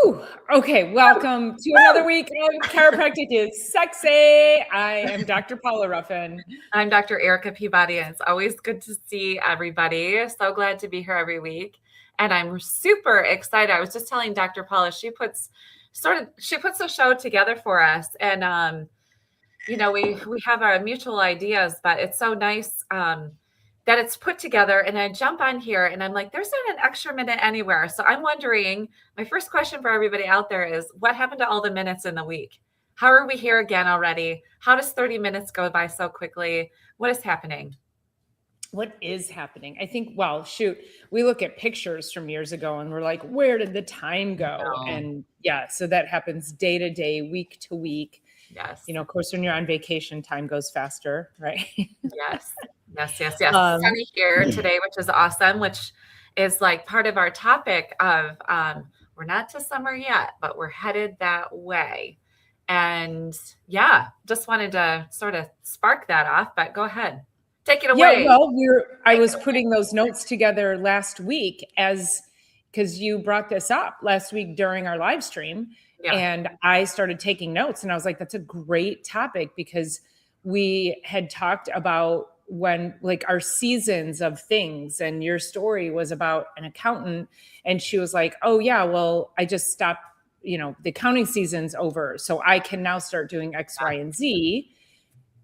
Whew. Okay, welcome to another week of Chiropractic Is Sexy. I am Dr. Paula Ruffin. I'm Dr. Erica Peabody, and it's always good to see everybody. So glad to be here every week. And I'm super excited. I was just telling Dr. Paula, she puts the show together for us. And we have our mutual ideas, but it's so nice that it's put together. And I jump on here and I'm like, there's not an extra minute anywhere. So I'm wondering, my first question for everybody out there is, what happened to all the minutes in the week? How are we here again already? How does 30 minutes go by so quickly? What is happening? What is happening? I think, we look at pictures from years ago and we're like, where did the time go? And yeah, so that happens day to day, week to week. Yes. Of course, when you're on vacation, time goes faster, right? Yes. Sunny here today, which is awesome, which is like part of our topic of we're not to summer yet, but we're headed that way. And yeah, just wanted to sort of spark that off, but go ahead. Take it away. Yeah, well, I was putting those notes together last week because you brought this up last week during our live stream. Yeah. And I started taking notes and I was like, that's a great topic because we had talked about when like our seasons of things, and your story was about an accountant, and she was like, oh yeah, well, I just stopped, the accounting season's over, so I can now start doing X, Y, and Z.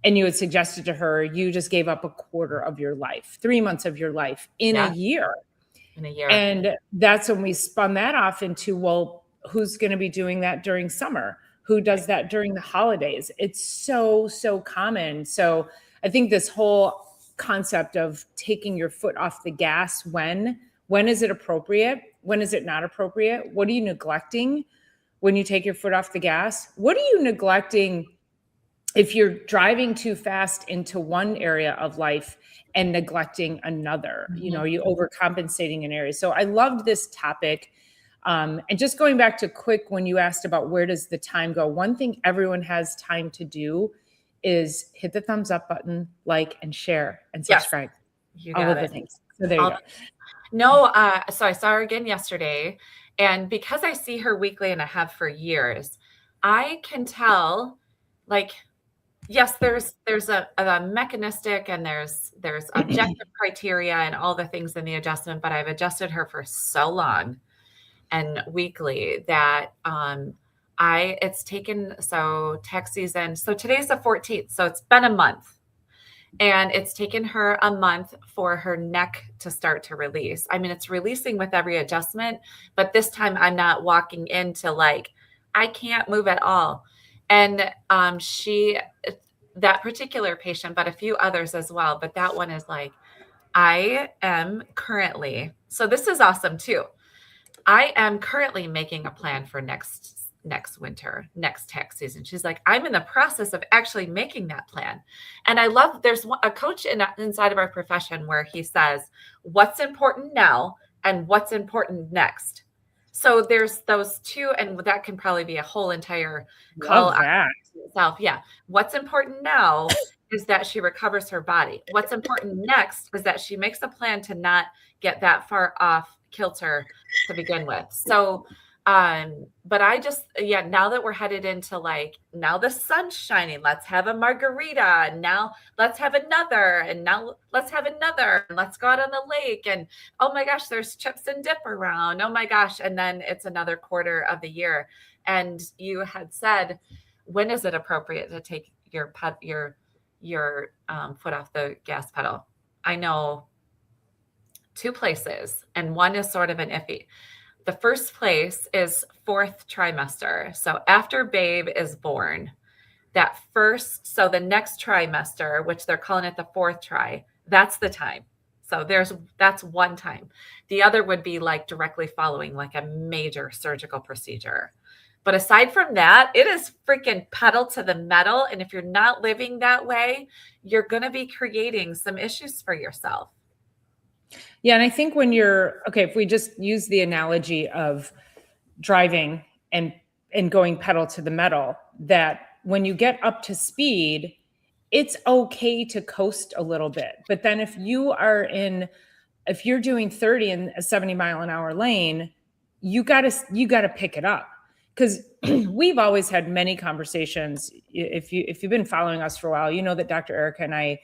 And you had suggested to her, you just gave up a quarter of your life, 3 months of your life in a year. And that's when we spun that off into, well, who's going to be doing that during summer? Who does that during the holidays? It's so common. So I think this whole concept of taking your foot off the gas, when is it appropriate? When is it not appropriate? What are you neglecting when you take your foot off the gas? What are you neglecting if you're driving too fast into one area of life and neglecting another? Mm-hmm. Are you overcompensating in areas? So I loved this topic. And just going back to quick, when you asked about where does the time go, one thing everyone has time to do is hit the thumbs up button, like, and share, and subscribe. Yes, all of the things. So there you go. No, so I saw her again yesterday, and because I see her weekly and I have for years, I can tell, like, yes, there's a mechanistic and there's objective criteria and all the things in the adjustment, but I've adjusted her for so long and weekly that it's taken, so tax season, so today's the 14th, so it's been a month, and it's taken her a month for her neck to start to release. I mean, it's releasing with every adjustment, but this time I'm not walking into like, I can't move at all. And that particular patient, but a few others as well, but that one is like, I am currently, so this is awesome too. I am currently making a plan for next winter, next tax season. She's like, I'm in the process of actually making that plan. And I love, there's a coach inside of our profession where he says, what's important now and what's important next. So there's those two, and that can probably be a whole entire call out itself. Yeah. What's important now is that she recovers her body. What's important next is that she makes a plan to not get that far off kilter to begin with. So, but I just, now that we're headed into like, now the sun's shining, let's have a margarita, and now let's have another, and now let's have another, and let's go out on the lake, and oh my gosh, there's chips and dip around. Oh my gosh. And then it's another quarter of the year. And you had said, when is it appropriate to take your foot off the gas pedal? I know two places, and one is sort of an iffy. The first place is 4th trimester. So after babe is born, so the next trimester, which they're calling it the 4th try, that's the time. So that's one time. The other would be like directly following like a major surgical procedure. But aside from that, it is freaking pedal to the metal. And if you're not living that way, you're going to be creating some issues for yourself. Yeah. And I think when if we just use the analogy of driving and going pedal to the metal, that when you get up to speed, it's okay to coast a little bit. But then if you're doing 30 in a 70 mile an hour lane, you gotta pick it up. Because we've always had many conversations. If you've been following us for a while, you know that Dr. Erica and I,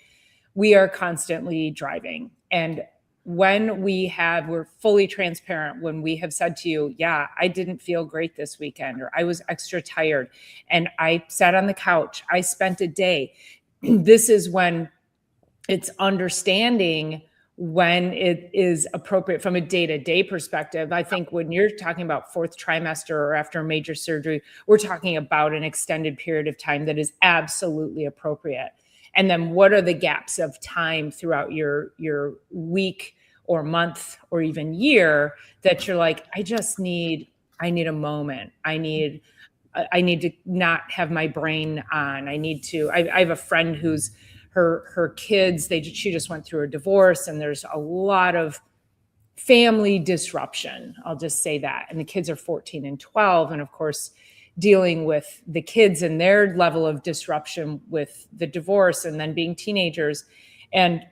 we are constantly driving. And when we're fully transparent, when we have said to you, yeah, I didn't feel great this weekend, or I was extra tired and I sat on the couch, I spent a day. This is when it's understanding when it is appropriate from a day-to-day perspective. I think when you're talking about fourth trimester or after major surgery, we're talking about an extended period of time that is absolutely appropriate. And then what are the gaps of time throughout your week or month or even year that you're like, I need a moment. I need to not have my brain on. I have a friend who's her kids, she just went through a divorce, and there's a lot of family disruption. I'll just say that. And the kids are 14 and 12. And of course, dealing with the kids and their level of disruption with the divorce and then being teenagers. And,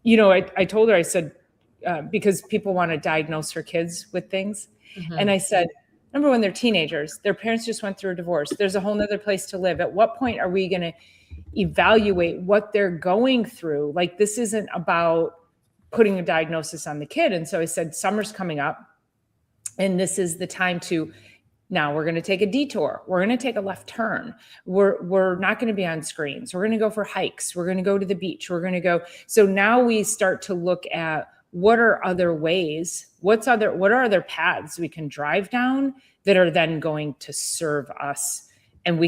I told her, I said, because people want to diagnose her kids with things. Mm-hmm. And I said, remember when they're teenagers, their parents just went through a divorce. There's a whole nother place to live. At what point are we going to evaluate what they're going through? Like, this isn't about putting a diagnosis on the kid. And so I said, summer's coming up, and this is the time now we're going to take a detour. We're going to take a left turn. We're not going to be on screens. We're going to go for hikes. We're going to go to the beach. We're going to go. So now we start to look at what are other ways, what are other paths we can drive down that are then going to serve us. And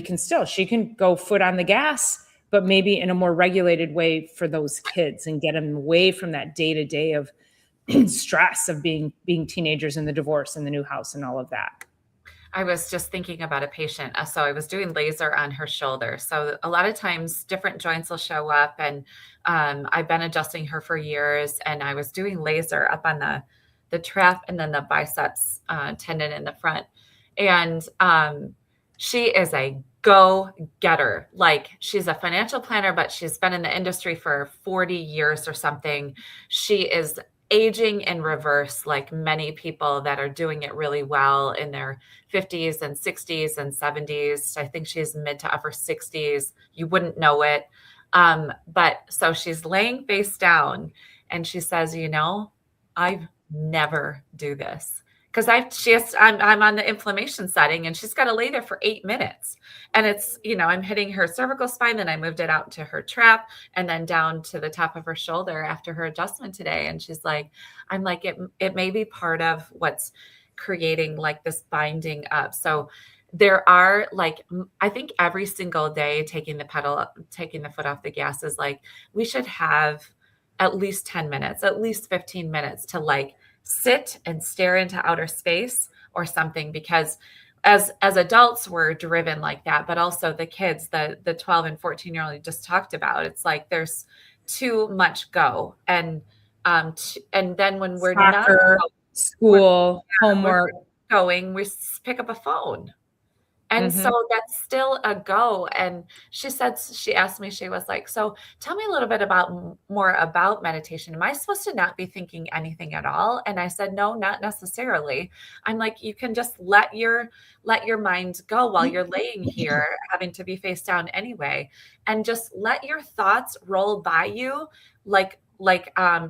she can go foot on the gas, but maybe in a more regulated way for those kids, and get them away from that day-to-day of stress of being teenagers in the divorce and the new house and all of that. I was just thinking about a patient. So I was doing laser on her shoulder. So a lot of times different joints will show up, and I've been adjusting her for years, and I was doing laser up on the trap and then the biceps tendon in the front. And she is a go-getter. Like, she's a financial planner, but she's been in the industry for 40 years or something. She is aging in reverse, like many people that are doing it really well in their 50s and 60s and 70s. I think she's mid to upper 60s. You wouldn't know it. But so she's laying face down, and she says, I never do this. Because I'm on the inflammation setting, and she's got to lay there for 8 minutes. And it's, I'm hitting her cervical spine, then I moved it out to her trap and then down to the top of her shoulder after her adjustment today. And she's like, I'm like, it may be part of what's creating like this binding up. So there are I think every single day taking the foot off the gas is like, we should have at least 10 minutes, at least 15 minutes to sit and stare into outer space or something, because as adults we're driven like that, but also the kids, the 12 and 14-year-old you just talked about, it's like there's too much go. And then when we're soccer, not school, homework going, we pick up a phone. And so that's still a go. And she asked me, she was like, so tell me a little bit more about meditation. Am I supposed to not be thinking anything at all? And I said, no, not necessarily. I'm like, you can just let your mind go while you're laying here, having to be face down anyway. And just let your thoughts roll by you like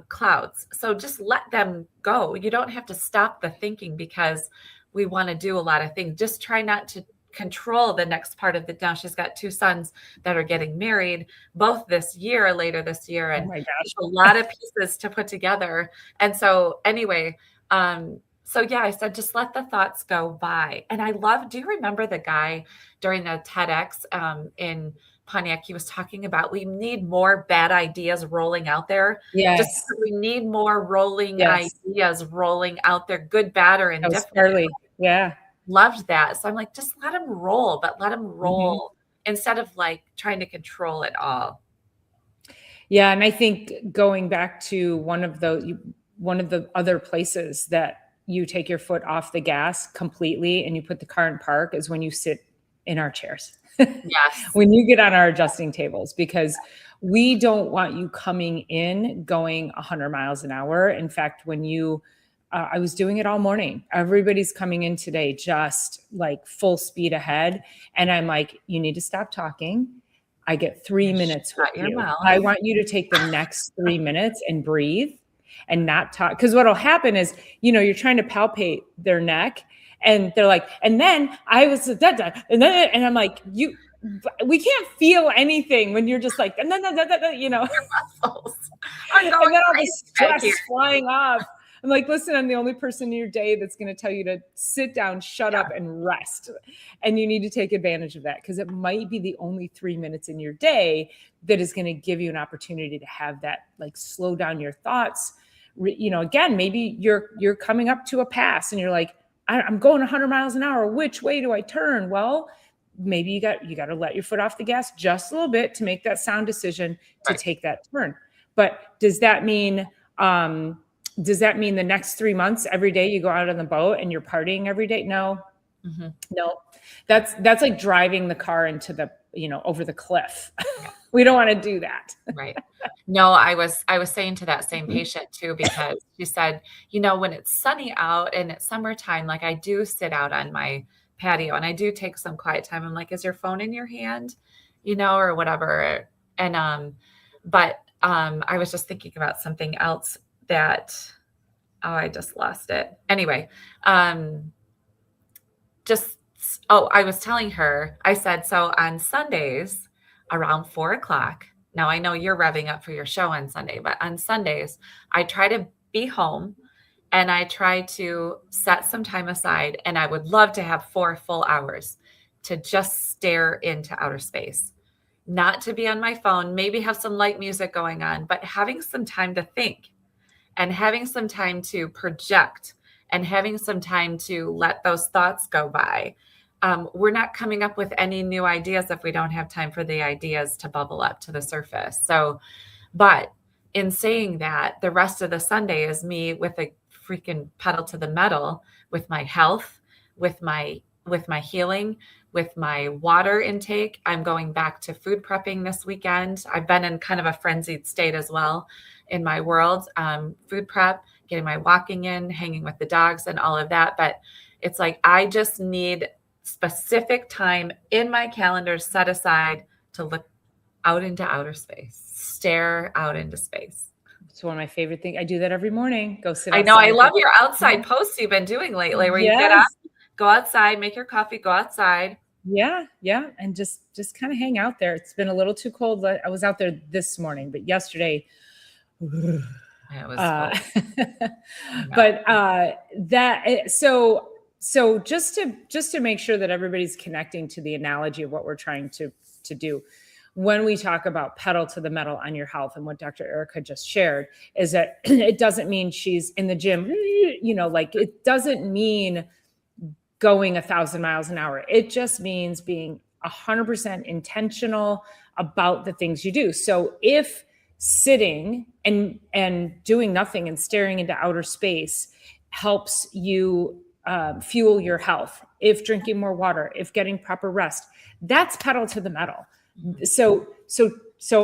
clouds. So just let them go. You don't have to stop the thinking because we want to do a lot of things. Just try not to control the next part of now she's got 2 sons that are getting married both later this year. And a lot of pieces to put together. And so anyway, I said, just let the thoughts go by. And do you remember the guy during the TEDx in Pontiac? He was talking about, we need more bad ideas rolling out there. Yes. We need more ideas rolling out there, good, bad, or indifferent. Yeah. Loved that. So I'm like, just let them roll, but let them roll instead of trying to control it all. Yeah. And I think going back to one of the other places that you take your foot off the gas completely and you put the car in park is when you sit in our chairs. Yes. When you get on our adjusting tables, because we don't want you coming in going 100 miles an hour. In fact, when you I was doing it all morning. Everybody's coming in today, just like full speed ahead. And I'm like, you need to stop talking. I get 3 minutes with Shut your you. mouth. I want you to take the next 3 minutes and breathe and not talk. Because what'll happen is, you're trying to palpate their neck and they're like, and then I was, and I'm like, we can't feel anything when you're just like, and then, Your muscles. and then all this stress flying off. I'm like, listen, I'm the only person in your day that's going to tell you to sit down, shut up, and rest. And you need to take advantage of that, because it might be the only 3 minutes in your day that is going to give you an opportunity to have that, like, slow down your thoughts. Again, maybe you're coming up to a pass and you're like, I'm going 100 miles an hour. Which way do I turn? Well, maybe you got to let your foot off the gas just a little bit to make that sound decision to take that turn. But does that mean the next 3 months, every day you go out on the boat and you're partying every day? No, no, that's like driving the car into the, over the cliff. We don't want to do that. Right. No, I was saying to that same patient too, because she said, when it's sunny out and it's summertime, like I do sit out on my patio and I do take some quiet time. I'm like, is your phone in your hand, or whatever. And, I was just thinking about something else that, I just lost it. Anyway, I was telling her, I said, so on Sundays around 4:00, now I know you're revving up for your show on Sunday, but on Sundays, I try to be home and I try to set some time aside, and I would love to have 4 full hours to just stare into outer space, not to be on my phone, maybe have some light music going on, but having some time to think and having some time to project and having some time to let those thoughts go by. We're not coming up with any new ideas if we don't have time for the ideas to bubble up to the surface. So, but in saying that, the rest of the Sunday is me with a freaking pedal to the metal with my health, with my healing, with my water intake. I'm going back to food prepping this weekend. I've been in kind of a frenzied state as well in my world, food prep, getting my walking in, hanging with the dogs and all of that. But it's like, I just need specific time in my calendar set aside to look out into outer space, stare out into space. It's one of my favorite things. I do that every morning. Go sit outside. I know. I love your outside posts you've been doing lately, where you get up, go outside, make your coffee, go outside. Yeah. And just kind of hang out there. It's been a little too cold. I was out there this morning, but yesterday, it was so just to make sure that everybody's connecting to the analogy of what we're trying to do when we talk about pedal to the metal on your health, and what Dr. Erica just shared is that it doesn't mean she's in the gym, like it doesn't mean going 1,000 miles an hour. It just means being 100% intentional about the things you do. So if sitting and doing nothing and staring into outer space helps you fuel your health, if drinking more water, if getting proper rest, that's pedal to the metal. So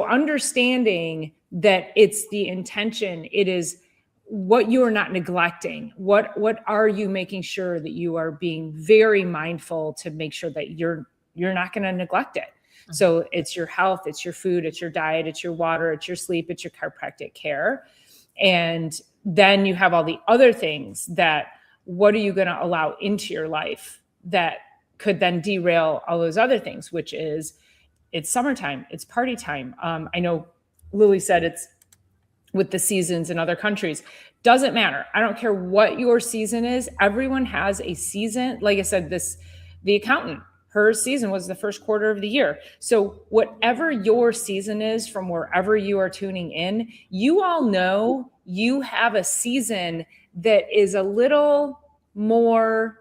understanding that it's the intention, it is what you are not neglecting. What are you making sure that you are being very mindful to make sure that you're not going to neglect it. So it's your health, it's your food, it's your diet, it's your water, it's your sleep, it's your chiropractic care. And then you have all the other things that, what are you going to allow into your life that could then derail all those other things, which is, it's summertime, it's party time. I know Lily said it's with the seasons in other countries. Doesn't matter. I don't care what your season is. Everyone has a season. Like I said, the accountant, her season was the first quarter of the year. So whatever your season is from wherever you are tuning in, you all know you have a season that is a little more,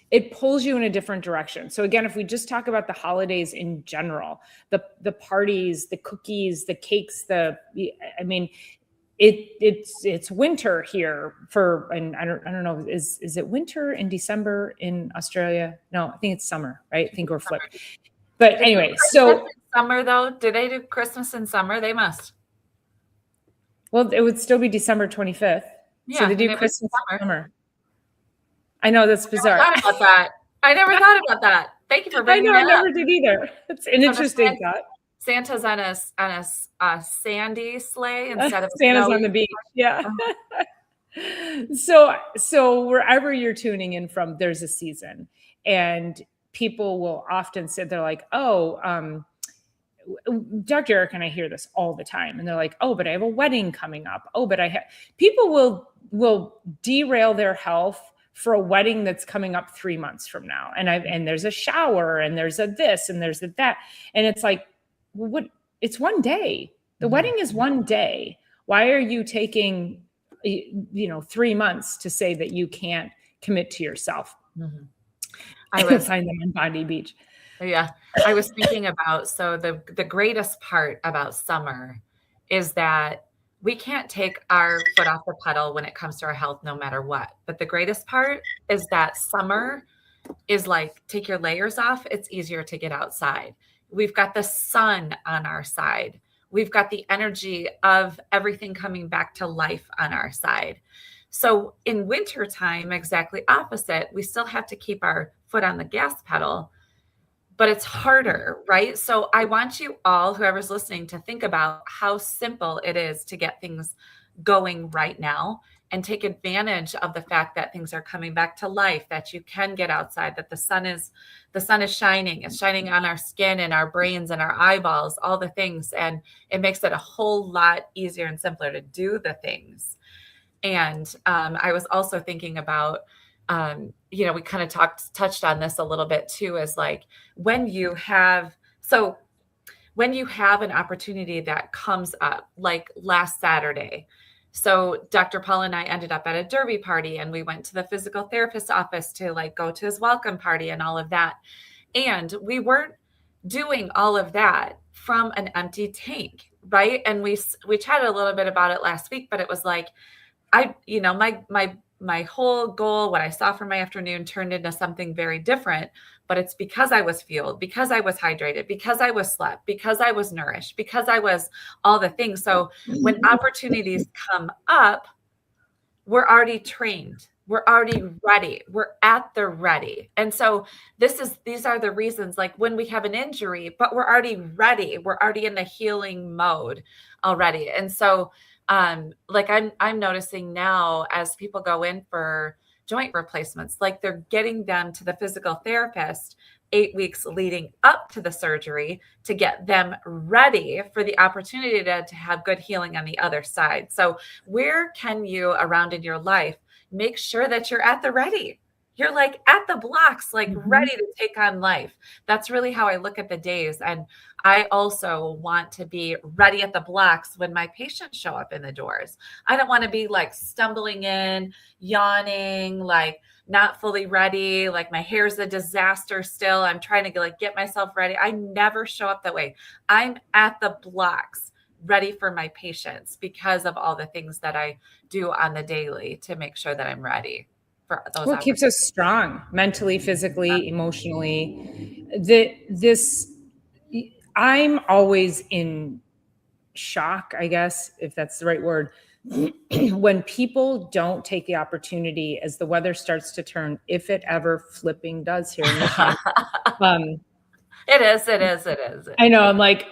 it pulls you in a different direction. So again, if we just talk about the holidays in general, the parties, the cookies, the cakes, it's winter here and I don't know, is it winter in December in Australia? No, I think it's summer, right? I think we're flipped. But anyway, so summer though, do they do Christmas in summer? They must. Well, it would still be December 25th. So Yeah, they and do it was Christmas summer. in summer. I know, that's I never bizarre. thought about that. I never thought about that. Thank you for I bringing know, I that up. never did either. It's an So the interesting thought. Santa's on a sandy sleigh instead of a Santa's on snowy. the beach. Yeah. Uh-huh. So wherever you're tuning in from, there's a season, and people will often say, they're like, oh, Dr. Eric and I hear this all the time, and they're like, oh, but I have a wedding coming up. Oh, but I have, people will derail their health for a wedding that's coming up 3 months from now. And there's a shower, and there's a this, and there's a that. And it's like, well, what, it's one day. The wedding is one day. Why are you taking 3 months to say that you can't commit to yourself? I was find them on Bondi Beach. Yeah, I was thinking about, so the greatest part about summer is that we can't take our foot off the pedal when it comes to our health, no matter what. But the greatest part is that summer is like, take your layers off. It's easier to get outside. We've got the sun on our side. We've got the energy of everything coming back to life on our side. So in wintertime, exactly opposite, we still have to keep our foot on the gas pedal, but it's harder, right? So I want you all, whoever's listening, to think about how simple it is to get things going right now and take advantage of the fact that things are coming back to life, that you can get outside, that the sun is shining. It's shining on our skin and our brains and our eyeballs, all the things. And it makes it a whole lot easier and simpler to do the things. And I was also thinking about, we kind of touched on this a little bit too, is like when you have an opportunity that comes up, like last Saturday. So Dr. Paul and I ended up at a derby party, and we went to the physical therapist's office to like go to his welcome party and all of that. And we weren't doing all of that from an empty tank, right? And we chatted a little bit about it last week, but it was like, my whole goal, what I saw for my afternoon, turned into something very different, but it's because I was fueled, because I was hydrated, because I was slept, because I was nourished, because I was all the things. So when opportunities come up, we're already trained. We're already ready. We're at the ready. And so these are the reasons, like when we have an injury, but we're already ready. We're already in the healing mode already. And so like I'm noticing now, as people go in for joint replacements, like they're getting them to the physical therapist 8 weeks leading up to the surgery to get them ready for the opportunity to have good healing on the other side. So where can you, around in your life, make sure that you're at the ready? You're like at the blocks, like ready to take on life. That's really how I look at the days. And I also want to be ready at the blocks when my patients show up in the doors. I don't want to be like stumbling in, yawning, like not fully ready, like my hair's a disaster still. I'm trying to like get myself ready. I never show up that way. I'm at the blocks ready for my patients because of all the things that I do on the daily to make sure that I'm ready for those. Well, it keeps us strong mentally, physically, emotionally. I'm always in shock, I guess, if that's the right word, when people don't take the opportunity as the weather starts to turn, if it ever flipping does here in Michigan. It is. I know. I'm like,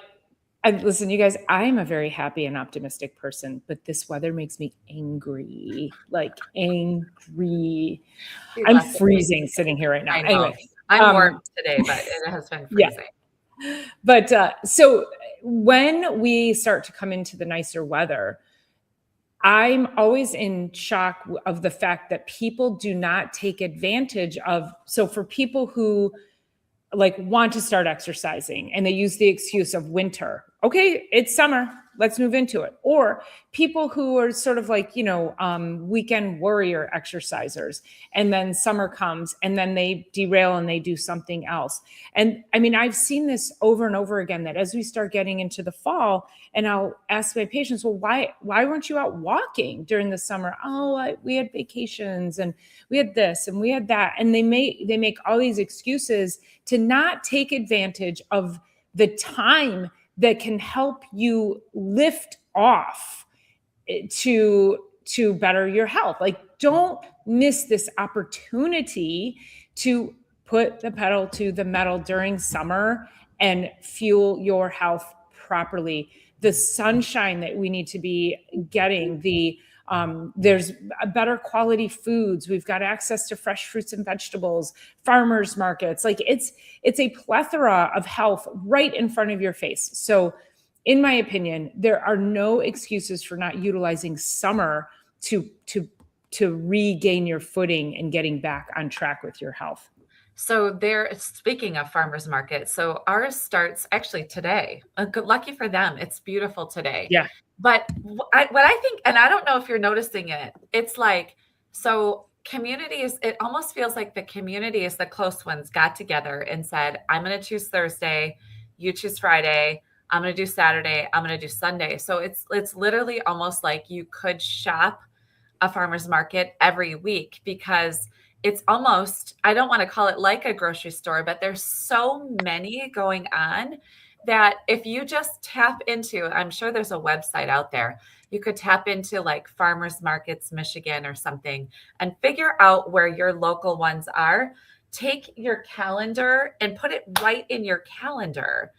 listen, you guys, I'm a very happy and optimistic person, but this weather makes me angry, like angry. I'm freezing sitting here right now. Anyway, I'm warm today, but it has been freezing. Yeah. But so when we start to come into the nicer weather, I'm always in shock of the fact that people do not take advantage of. So for people who like want to start exercising and they use the excuse of winter. Okay, it's summer. Let's move into it. Or people who are sort of like, weekend warrior exercisers. And then summer comes and then they derail and they do something else. And I mean, I've seen this over and over again, that as we start getting into the fall, and I'll ask my patients, well, why weren't you out walking during the summer? Oh, we had vacations and we had this and we had that. And they make all these excuses to not take advantage of the time that can help you lift off to better your health. Like, don't miss this opportunity to put the pedal to the metal during summer and fuel your health properly. The sunshine that we need to be getting, there's better quality foods. We've got access to fresh fruits and vegetables, farmers markets. Like, it's a plethora of health right in front of your face. So in my opinion, there are no excuses for not utilizing summer to regain your footing and getting back on track with your health. So speaking of farmers market, so ours starts actually today. Good, lucky for them. It's beautiful today. Yeah. But what I think, and I don't know if you're noticing it, it's like, so communities, it almost feels like the communities, the close ones got together and said, I'm going to choose Thursday, you choose Friday, I'm going to do Saturday, I'm going to do Sunday. So it's literally almost like you could shop a farmer's market every week, because it's almost, I don't want to call it like a grocery store, but there's so many going on that if you just tap into, I'm sure there's a website out there, you could tap into like Farmers Markets Michigan or something and figure out where your local ones are. Take your calendar and put it right in your calendar.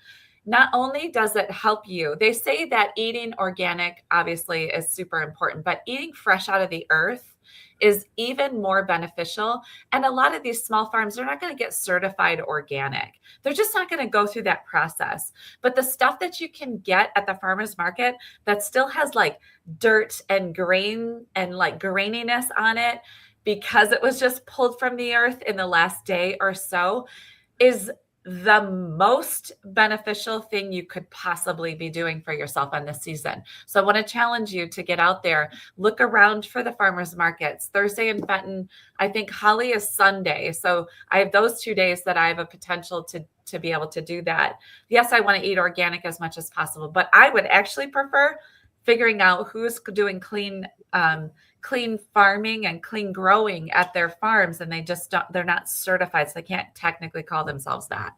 Not only does it help you, they say that eating organic obviously is super important, but eating fresh out of the earth is even more beneficial. And a lot of these small farms, they're not going to get certified organic. They're just not going to go through that process. But the stuff that you can get at the farmer's market that still has like dirt and grain and like graininess on it, because it was just pulled from the earth in the last day or so, is the most beneficial thing you could possibly be doing for yourself on this season. So I want to challenge you to get out there, look around for the farmers markets. Thursday in Fenton, I think Holly is Sunday. So I have those 2 days that I have a potential to be able to do that. Yes, I want to eat organic as much as possible, but I would actually prefer figuring out who's doing clean farming and clean growing at their farms, and they're not certified, so they can't technically call themselves that.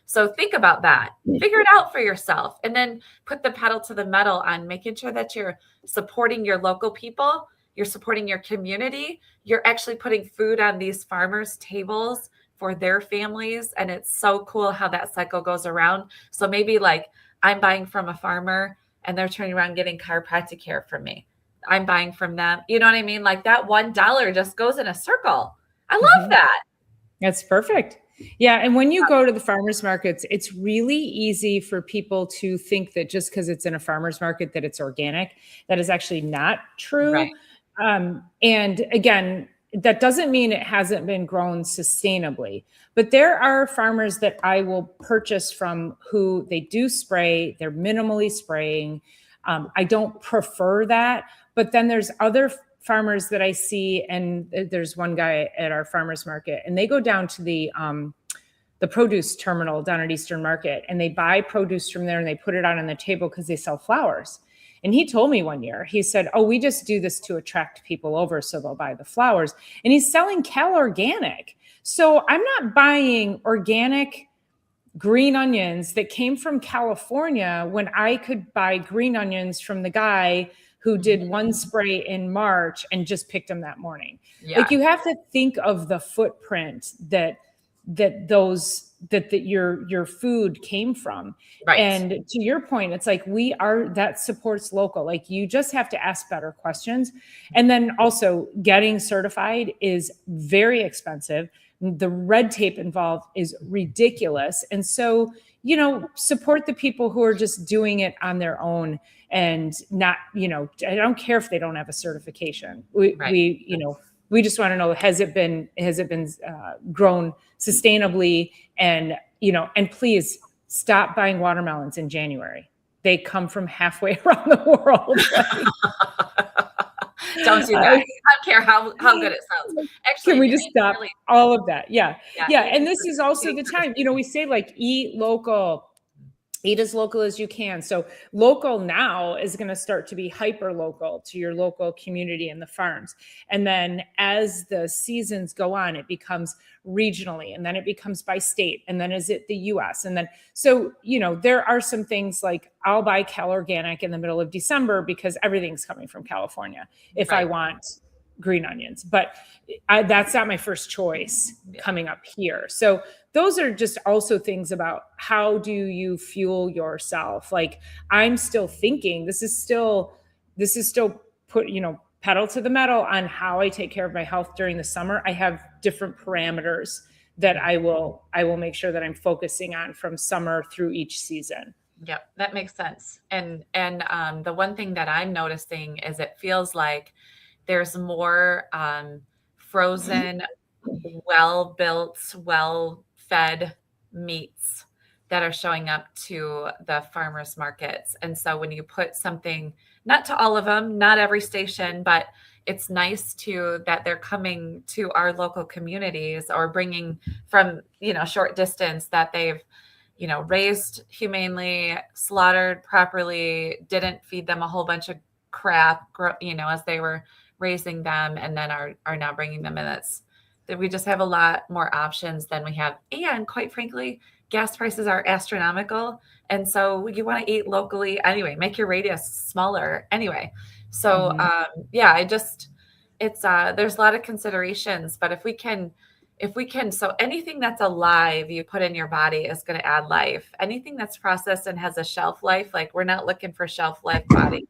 So think about that, figure it out for yourself, and then put the pedal to the metal on making sure that you're supporting your local people, you're supporting your community, you're actually putting food on these farmers' tables for their families. And it's so cool how that cycle goes around. So maybe like I'm buying from a farmer and they're turning around getting chiropractic care from me. I'm buying from them. You know what I mean? Like that $1 just goes in a circle. I love that. That's perfect. Yeah. And when you go to the farmers markets, it's really easy for people to think that just because it's in a farmer's market that it's organic. That is actually not true. Right. And again, that doesn't mean it hasn't been grown sustainably, but there are farmers that I will purchase from who they do spray, they're minimally spraying. I don't prefer that, but then there's other farmers that I see, and there's one guy at our farmers market, and they go down to the produce terminal down at Eastern Market, and they buy produce from there and they put it out on the table because they sell flowers. And he told me one year, he said, oh, we just do this to attract people over so they'll buy the flowers. And he's selling Cal Organic. So I'm not buying organic green onions that came from California when I could buy green onions from the guy who did one spray in March and just picked them that morning. Yeah. Like, you have to think of the footprint that your food came from. Right. And to your point, it's like that supports local. Like, you just have to ask better questions. And then also getting certified is very expensive. The red tape involved is ridiculous. And so, support the people who are just doing it on their own and not, I don't care if they don't have a certification. We just want to know, has it been grown sustainably? And, and please stop buying watermelons in January. They come from halfway around the world. Don't do that. I don't care how good it sounds. Actually, can we just stop all of that? Yeah. And this is also the time, we say like eat local, Eat as local as you can. So local now is going to start to be hyper local to your local community and the farms. And then as the seasons go on, it becomes regionally, and then it becomes by state, and then is it the US? And then, so, there are some things like I'll buy Cal Organic in the middle of December because everything's coming from California if I want green onions, but that's not my first choice coming up here. So those are just also things about how do you fuel yourself? Like, I'm still thinking this is still put, pedal to the metal on how I take care of my health during the summer. I have different parameters that I will make sure that I'm focusing on from summer through each season. Yep, that makes sense. And the one thing that I'm noticing is it feels like there's more frozen, well-built, well-fed meats that are showing up to the farmers markets. And so when you put something, not to all of them, not every station, but it's nice that they're coming to our local communities or bringing from, short distance that they've, raised humanely, slaughtered properly, didn't feed them a whole bunch of crap, as they were raising them, and then are now bringing them in. That we just have a lot more options than we have. And quite frankly, gas prices are astronomical. And so you want to eat locally anyway, make your radius smaller anyway. So it's there's a lot of considerations, but if we can, so anything that's alive you put in your body is going to add life. Anything that's processed and has a shelf life, like we're not looking for shelf life bodies.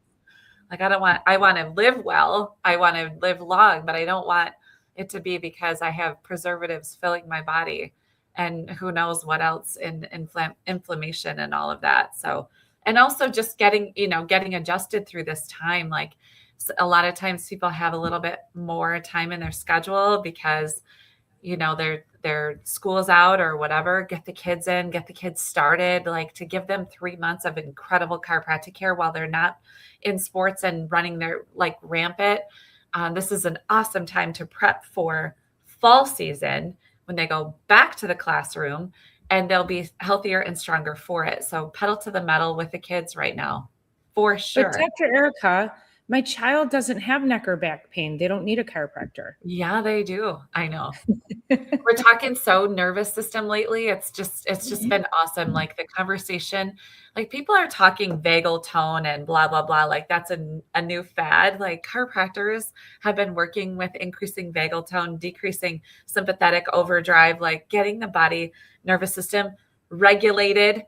Like I want to live well. I want to live long, but I don't want it to be because I have preservatives filling my body and who knows what else in inflammation and all of that. So, and also just getting adjusted through this time. Like a lot of times people have a little bit more time in their schedule because, their school's out or whatever, get the kids in, get the kids started, like to give them 3 months of incredible chiropractic care while they're not in sports and running their like rampant. This is an awesome time to prep for fall season when they go back to the classroom, and they'll be healthier and stronger for it. So pedal to the metal with the kids right now, for sure. But Dr. Erica, my child doesn't have neck or back pain. They don't need a chiropractor. Yeah, they do. I know. We're talking so nervous system lately. It's just been awesome. Like the conversation, like people are talking vagal tone and blah, blah, blah. Like that's a new fad. Like chiropractors have been working with increasing vagal tone, decreasing sympathetic overdrive, like getting the body nervous system regulated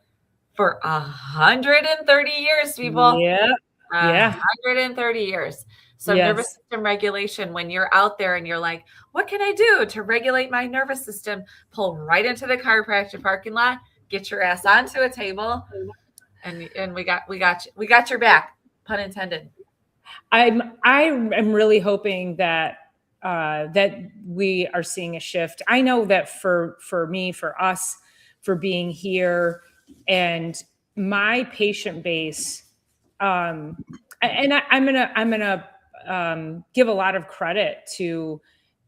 for 130 years, people. Yeah. 130 years. So nervous system regulation, when you're out there and you're like, what can I do to regulate my nervous system? Pull right into the chiropractic parking lot, get your ass onto a table, and we got your back, pun intended. I'm really hoping that we are seeing a shift. I know that for me, for us, for being here and my patient base, and I'm gonna give a lot of credit to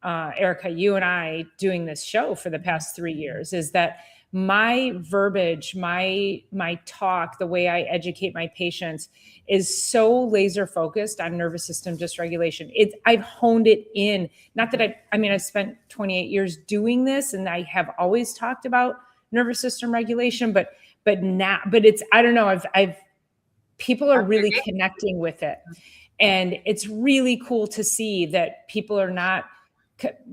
Erica, you and I doing this show for the past 3 years, is that my verbiage, my talk, the way I educate my patients is so laser focused on nervous system dysregulation. I've honed it in. Not that I've spent 28 years doing this, and I have always talked about nervous system regulation, but it's, I don't know, people are really connecting with it. And it's really cool to see that people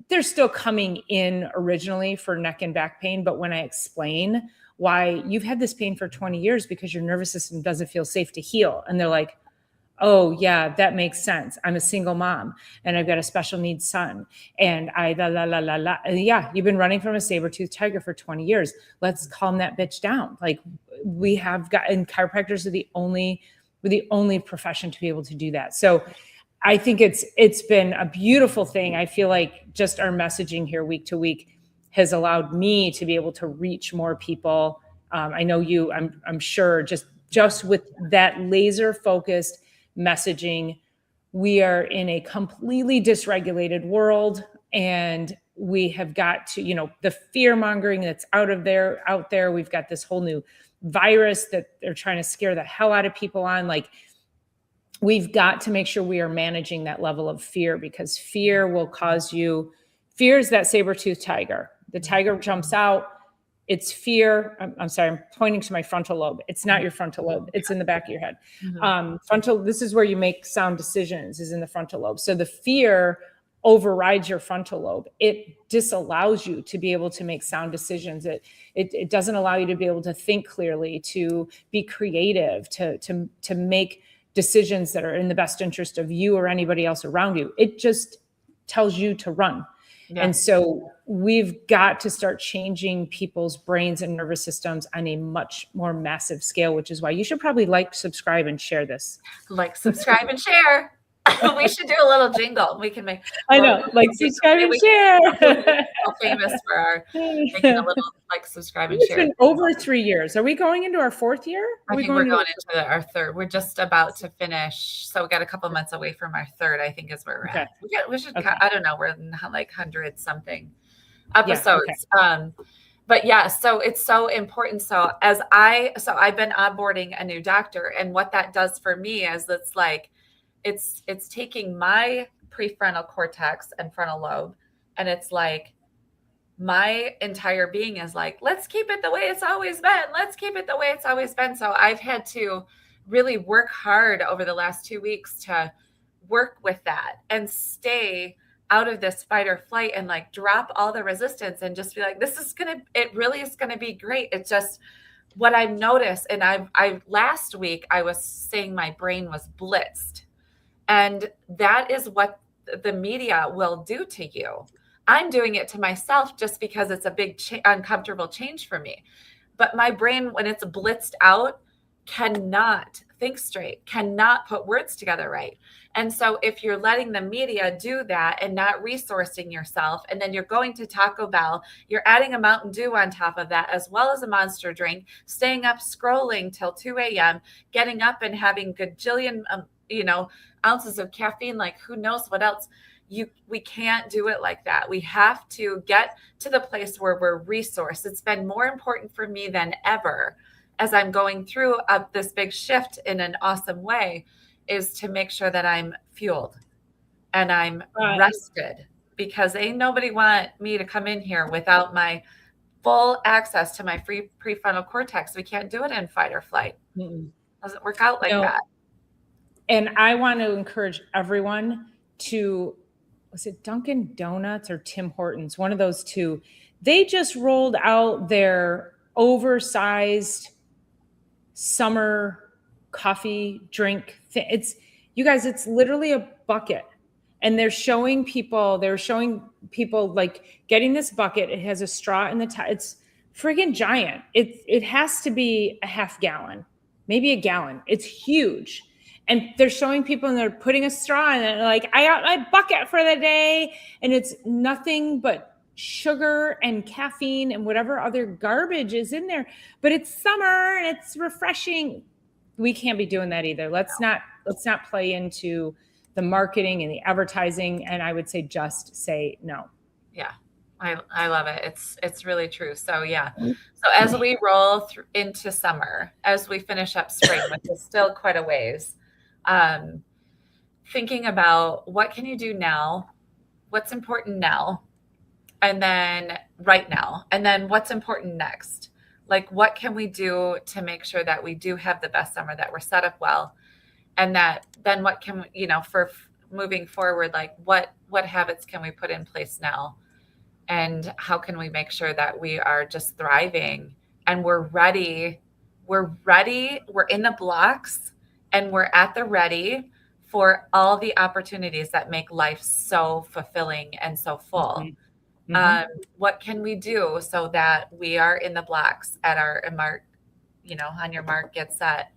they're still coming in originally for neck and back pain. But when I explain why you've had this pain for 20 years because your nervous system doesn't feel safe to heal, and they're like, oh yeah, that makes sense. I'm a single mom and I've got a special needs son. And yeah, you've been running from a saber-toothed tiger for 20 years. Let's calm that bitch down. Like and chiropractors are the only profession to be able to do that. So I think it's been a beautiful thing. I feel like just our messaging here week to week has allowed me to be able to reach more people. I know you, I'm sure just with that laser focused messaging, we are in a completely dysregulated world, and we have got to, the fear mongering that's out there. We've got this whole new virus that they're trying to scare the hell out of people on. Like, we've got to make sure we are managing that level of fear, because fear will cause you, fear is that saber-toothed tiger. The tiger jumps out. It's fear. I'm sorry, I'm pointing to my frontal lobe. It's not your frontal lobe. It's in the back of your head. This is where you make sound decisions, is in the frontal lobe. So the fear overrides your frontal lobe. It disallows you to be able to make sound decisions. It doesn't allow you to be able to think clearly, to be creative, to make decisions that are in the best interest of you or anybody else around you. It just tells you to run. Yeah. And so we've got to start changing people's brains and nervous systems on a much more massive scale, which is why you should probably like, subscribe, and share this. Like, subscribe, and share. We should do a little jingle. We can make. I know, like, subscribe and share. We're famous for our making a little like, subscribe and share. It's been over 3 years. Are we going into our 4th year? I think we're going into our 3rd. We're just about to finish, so we got a couple months away from our 3rd. I think is where we're at. We should. Okay. I don't know. We're in like 100 something episodes. Yeah, okay. But yeah, so it's so important. So I've been onboarding a new doctor, and what that does for me is it's like, it's taking my prefrontal cortex and frontal lobe, and it's like my entire being is like, let's keep it the way it's always been. Let's keep it the way it's always been. So I've had to really work hard over the last 2 weeks to work with that and stay out of this fight or flight, and like drop all the resistance and just be like, it really is going to be great. It's just what I've noticed. And I last week I was saying my brain was blitzed. And that is what the media will do to you. I'm doing it to myself just because it's a big, uncomfortable change for me. But my brain, when it's blitzed out, cannot think straight, cannot put words together right. And so if you're letting the media do that and not resourcing yourself, and then you're going to Taco Bell, you're adding a Mountain Dew on top of that, as well as a Monster drink, staying up scrolling till 2 a.m., getting up and having gajillion, ounces of caffeine, like who knows what else. We can't do it like that. We have to get to the place where we're resourced. It's been more important for me than ever, as I'm going through this big shift in an awesome way, is to make sure that I'm fueled and I'm rested, because ain't nobody want me to come in here without my full access to my free prefrontal cortex. We can't do it in fight or flight. Doesn't work out like that. And I want to encourage everyone to, was it Dunkin' Donuts or Tim Hortons? One of those two. They just rolled out their oversized summer coffee drink. You guys, it's literally a bucket. And they're showing people like getting this bucket. It has a straw in the top. It's friggin' giant. It has to be a half gallon, maybe a gallon. It's huge. And they're showing people, and they're putting a straw in it. And like, I got my bucket for the day. And it's nothing but sugar and caffeine and whatever other garbage is in there. But it's summer and it's refreshing. We can't be doing that either. Let's not play into the marketing and the advertising. And I would say, just say no. Yeah. I love it. It's really true. So yeah. So as we roll into summer, as we finish up spring, which is still quite a ways, thinking about what can you do now, what's important now, and then right now, and then what's important next. Like, what can we do to make sure that we do have the best summer, that we're set up well, and that then what can we, for moving forward, like what habits can we put in place now, and how can we make sure that we are just thriving and we're ready, we're in the blocks, and we're at the ready for all the opportunities that make life so fulfilling and so full. Mm-hmm. What can we do so that we are in the blocks at our mark, on your mark, get set,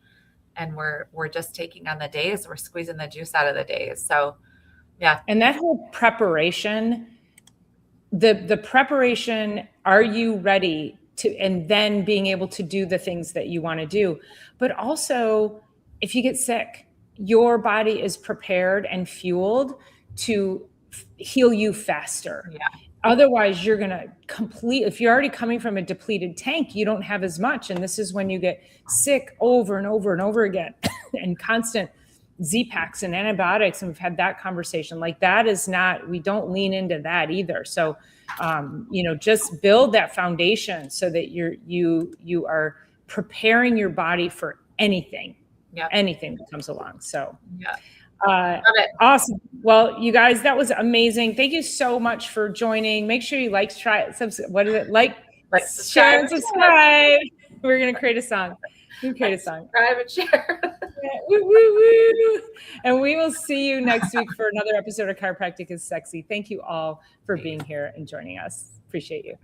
and we're just taking on the days, we're squeezing the juice out of the days. So yeah. And that whole preparation, the preparation, are you ready to, and then being able to do the things that you want to do, but also, if you get sick, your body is prepared and fueled to heal you faster. Yeah. Otherwise, you're going to if you're already coming from a depleted tank, you don't have as much. And this is when you get sick over and over and over again and constant Z-Paks and antibiotics. And we've had that conversation. Like that is not, we don't lean into that either. So, just build that foundation so that you are preparing your body for anything, anything that comes along. So, awesome. Well, you guys, that was amazing. Thank you so much for joining. Make sure you share, and subscribe. We're going to create a song. Subscribe and share. Woo, woo, woo. And we will see you next week for another episode of Chiropractic is Sexy. Thank you all for being here and joining us. Appreciate you.